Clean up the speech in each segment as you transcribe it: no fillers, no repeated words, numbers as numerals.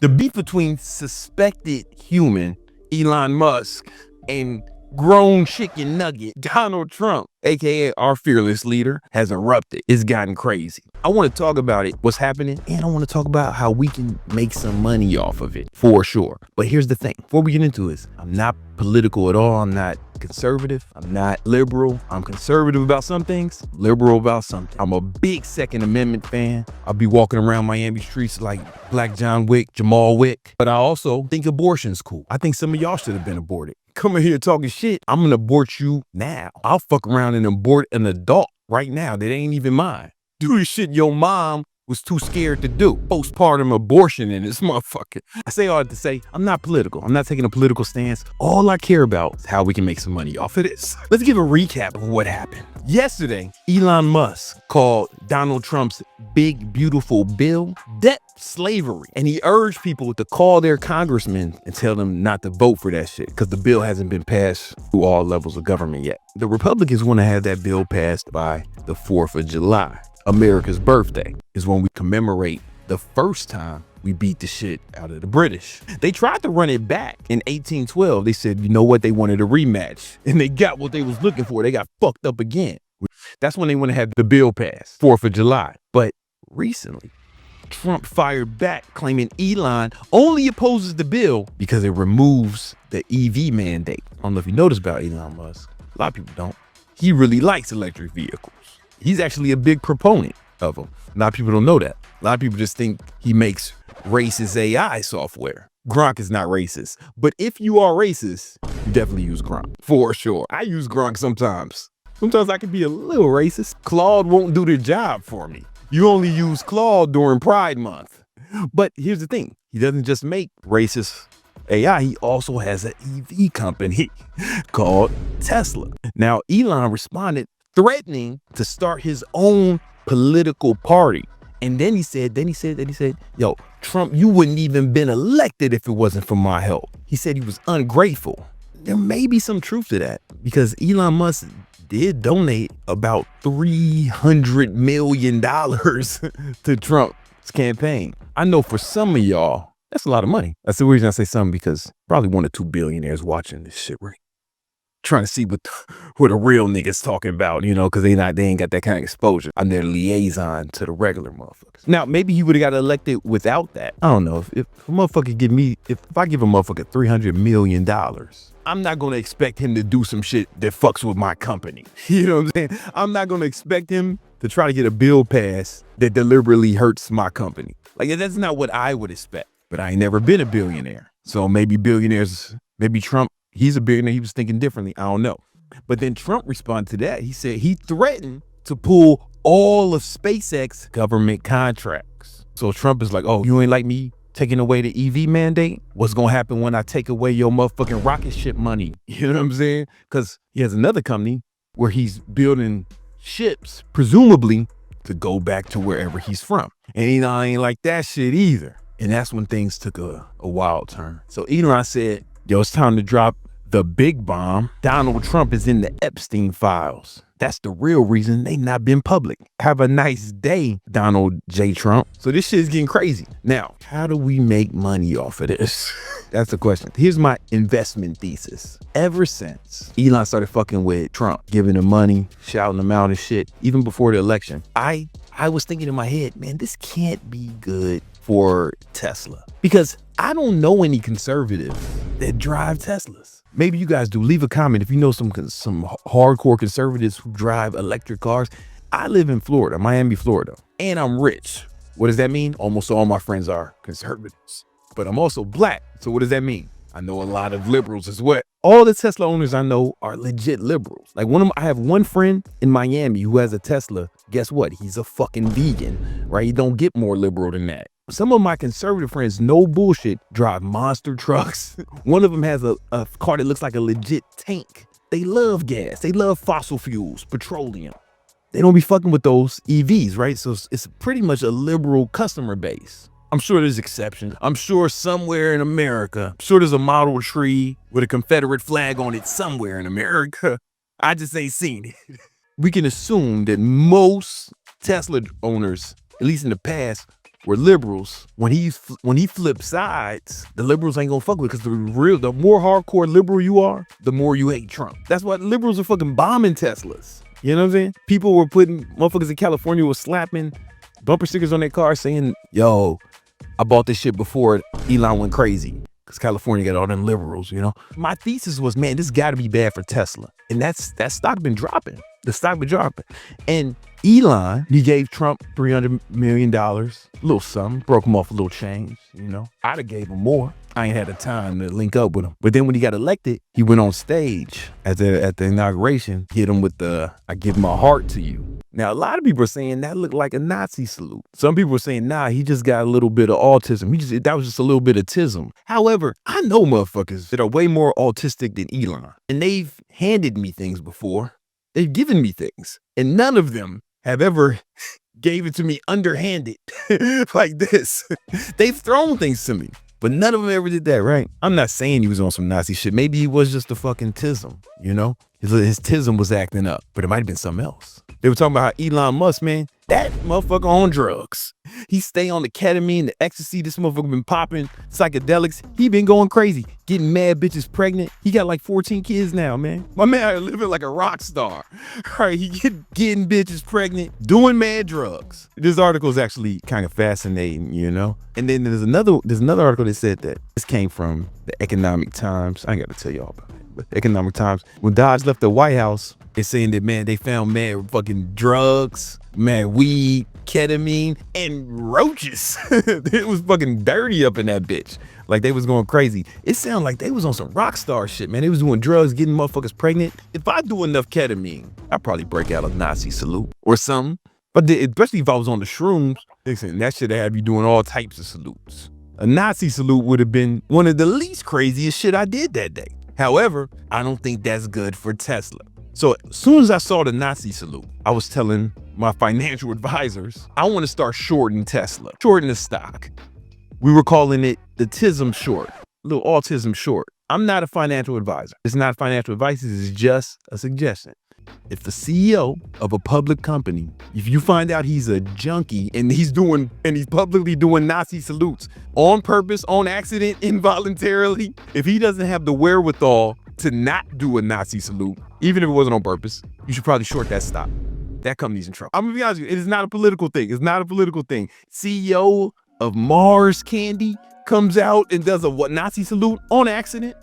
The beef between suspected human Elon Musk and grown chicken nugget Donald Trump, aka our fearless leader, has erupted. It's gotten crazy. I want to talk about it, what's happening, and I want to talk about how we can make some money off of it, for sure. But here's the thing, before we get into this, I'm not political at all. I'm not conservative. I'm not liberal. I'm conservative about some things, liberal about something. I'm a big Second Amendment fan. I'll be walking around Miami streets like Black John Wick, Jamal Wick. But I also think abortion's cool. I think some of y'all should have been aborted. Coming here talking shit, I'm gonna abort you now. I'll fuck around and abort an adult right now that ain't even mine. Do the shit your mom was too scared to do. Postpartum abortion in this motherfucker. I say all that to say, I'm not political. I'm not taking a political stance. All I care about is how we can make some money off of this. Let's give a recap of what happened. Yesterday, Elon Musk called Donald Trump's big, beautiful bill debt slavery. And he urged people to call their congressmen and tell them not to vote for that shit because the bill hasn't been passed through all levels of government yet. The Republicans want to have that bill passed by the 4th of July. America's birthday is when we commemorate the first time we beat the shit out of the British. They tried to run it back in 1812. They said, you know what? They wanted a rematch and they got what they was looking for. They got fucked up again. That's when they want to have the bill passed, 4th of July. But recently, Trump fired back claiming Elon only opposes the bill because it removes the EV mandate. I don't know if you noticed about Elon Musk. A lot of people don't. He really likes electric vehicles. He's actually a big proponent of them. A lot of people don't know that. A lot of people just think he makes racist AI software. Gronk is not racist. But if you are racist, you definitely use Gronk, for sure. I use Gronk sometimes. Sometimes I can be a little racist. Claude won't do the job for me. You only use Claude during Pride Month. But here's the thing. He doesn't just make racist AI. He also has an EV company called Tesla. Now, Elon responded threatening to start his own political party. And then he said, yo, Trump, you wouldn't even been elected if it wasn't for my help. He said he was ungrateful. There may be some truth to that because Elon Musk did donate about $300 million to Trump's campaign. I know for some of y'all, that's a lot of money. That's the reason I say something, because probably 1 or 2 billionaires watching this shit right, trying to see what the real niggas talking about, you know, because they ain't got that kind of exposure. I'm their liaison to the regular motherfuckers. Now, maybe he would have got elected without that. I don't know. If a motherfucker if I give a motherfucker $300 million, I'm not going to expect him to do some shit that fucks with my company. You know what I'm saying? I'm not going to expect him to try to get a bill passed that deliberately hurts my company. Like, that's not what I would expect. But I ain't never been a billionaire. So maybe Trump, he's a billionaire. He was thinking differently. I don't know. But then Trump responded to that. He said he threatened to pull all of SpaceX government contracts. So Trump is like, oh, you ain't like me taking away the EV mandate? What's going to happen when I take away your motherfucking rocket ship money? You know what I'm saying? Because he has another company where he's building ships, presumably to go back to wherever he's from. And Elon ain't like that shit either. And that's when things took a wild turn. So Elon said, yo, it's time to drop the big bomb. Donald Trump is in the Epstein files. That's the real reason they not been public. Have a nice day, Donald J. Trump. So this shit is getting crazy. Now, how do we make money off of this? That's the question. Here's my investment thesis. Ever since Elon started fucking with Trump, giving him money, shouting him out and shit, even before the election, I was thinking in my head, man, this can't be good for Tesla, because I don't know any conservatives that drive Teslas. Maybe you guys do. Leave a comment if you know some hardcore conservatives who drive electric cars. I live in Florida, Miami, Florida, and I'm rich. What does that mean? Almost all my friends are conservatives, but I'm also black. So what does that mean? I know a lot of liberals as well. All the Tesla owners I know are legit liberals. Like I have one friend in Miami who has a Tesla. Guess what? He's a fucking vegan, right? You don't get more liberal than that. Some of my conservative friends, no bullshit, drive monster trucks. One of them has a car that looks like a legit tank. They love gas. They love fossil fuels, petroleum. They don't be fucking with those EVs, right? So it's pretty much a liberal customer base. I'm sure there's exceptions. I'm sure somewhere in America, I'm sure there's a Model Tree with a Confederate flag on it somewhere in America. I just ain't seen it. We can assume that most Tesla owners, at least in the past, where liberals, when he flips sides, the liberals ain't gonna fuck with it, because the more hardcore liberal you are, the more you hate Trump. That's why liberals are fucking bombing Teslas. You know what I'm saying? People were putting, motherfuckers in California were slapping bumper stickers on their car saying, yo, I bought this shit before Elon went crazy. Because California got all them liberals, you know? My thesis was, man, this got to be bad for Tesla. And that stock been dropping. The stock been dropping. And Elon, he gave Trump $300 million, a little something, broke him off a little change, you know? I'd have gave him more. I ain't had the time to link up with him. But then when he got elected, he went on stage at the inauguration, hit him with the, I give my heart to you. Now, a lot of people are saying that looked like a Nazi salute. Some people are saying, nah, he just got a little bit of autism. That was just a little bit of tism. However, I know motherfuckers that are way more autistic than Elon. And they've handed me things before. They've given me things. And none of them have ever gave it to me underhanded like this. They've thrown things to me. But none of them ever did that, right? I'm not saying he was on some Nazi shit. Maybe he was just a fucking tism, you know? His tism was acting up, but it might have been something else. They were talking about how Elon Musk, man, that motherfucker on drugs. He stay on the ketamine, the ecstasy. This motherfucker been popping psychedelics. He been going crazy, getting mad bitches pregnant. He got like 14 kids now, man. My man living like a rock star. Right, he getting bitches pregnant, doing mad drugs. This article is actually kind of fascinating, you know? And then there's another article that said that this came from the Economic Times. I ain't got to tell y'all about it. But Economic Times, when Dodge left the White House, it's saying that, man, they found mad fucking drugs, mad weed, ketamine, and roaches. It was fucking dirty up in that bitch. Like, they was going crazy. It sounded like they was on some Rockstar shit, man. They was doing drugs, getting motherfuckers pregnant. If I do enough ketamine, I'd probably break out a Nazi salute or something. But especially if I was on the shrooms, listen, that shit have you doing all types of salutes. A Nazi salute would have been one of the least craziest shit I did that day. However, I don't think that's good for Tesla. So as soon as I saw the Nazi salute, I was telling my financial advisors, I want to start shorting Tesla, shorting the stock. We were calling it the TISM short, little autism short. I'm not a financial advisor. It's not financial advice. It's just a suggestion. If the CEO of a public company, if you find out he's a junkie and he's publicly doing Nazi salutes on purpose, on accident, involuntarily, if he doesn't have the wherewithal to not do a Nazi salute, even if it wasn't on purpose, you should probably short that stock. That company's in trouble. I'm gonna be honest with you, it is not a political thing. It's not a political thing. CEO of Mars Candy comes out and does a Nazi salute on accident.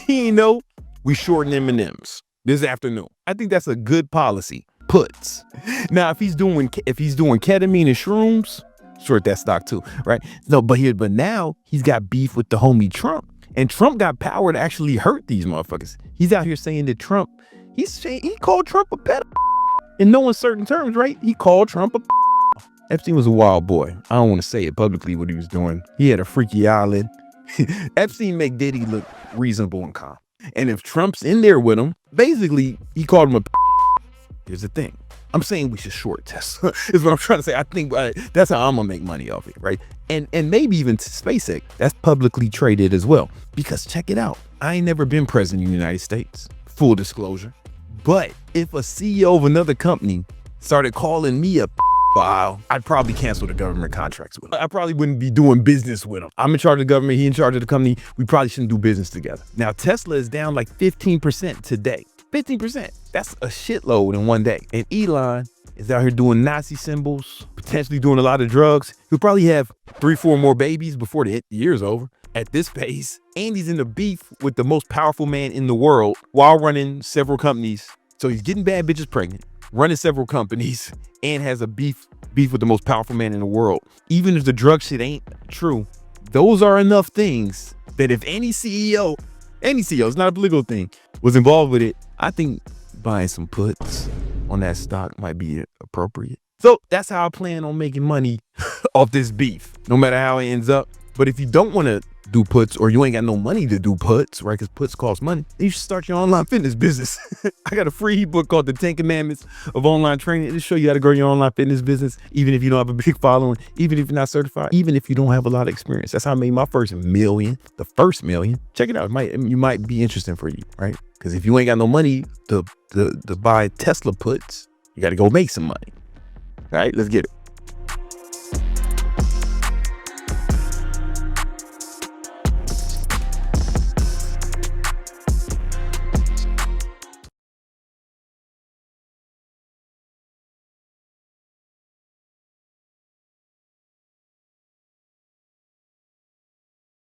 He ain't know. We shorten M&Ms this afternoon. I think that's a good policy. Puts. Now, if he's doing ketamine and shrooms, short that stock too, right? No, but now he's got beef with the homie Trump. And Trump got power to actually hurt these motherfuckers. He's out here saying that he called Trump a pedophile. In no uncertain terms, right? He called Trump a pedophile. Epstein was a wild boy. I don't want to say it publicly what he was doing. He had a freaky eyelid. Epstein make Diddy look reasonable and calm. And if Trump's in there with him, basically, he called him a pedophile. Here's the thing. I'm saying we should short Tesla is what I'm trying to say. I think that's how I'm gonna make money off it, right? And maybe even SpaceX, that's publicly traded as well. Because check it out, I ain't never been president of the United States, full disclosure. But if a CEO of another company started calling me a pedophile, I'd probably cancel the government contracts with him. I probably wouldn't be doing business with him. I'm in charge of the government, he in charge of the company. We probably shouldn't do business together. Now, Tesla is down like 15% today. 15%. That's a shitload in one day. And Elon is out here doing Nazi symbols, potentially doing a lot of drugs. He'll probably have 3-4 more babies before the year's over at this pace. And he's in a beef with the most powerful man in the world while running several companies. So he's getting bad bitches pregnant, running several companies, and has a beef with the most powerful man in the world. Even if the drug shit ain't true, those are enough things that if any CEO, it's not a political thing, was involved with it, I think buying some puts on that stock might be appropriate. So that's how I plan on making money off this beef, no matter how it ends up. But if you don't want to do puts, or you ain't got no money to do puts, right? Because puts cost money, then you should start your online fitness business. I got a free ebook called The 10 Commandments of Online Training. It'll show you how to grow your online fitness business, even if you don't have a big following, even if you're not certified, even if you don't have a lot of experience. That's how I made my first million, the first million. Check it out. You might be interesting for you, right? Because if you ain't got no money to buy Tesla puts, you got to go make some money. All right, let's get it.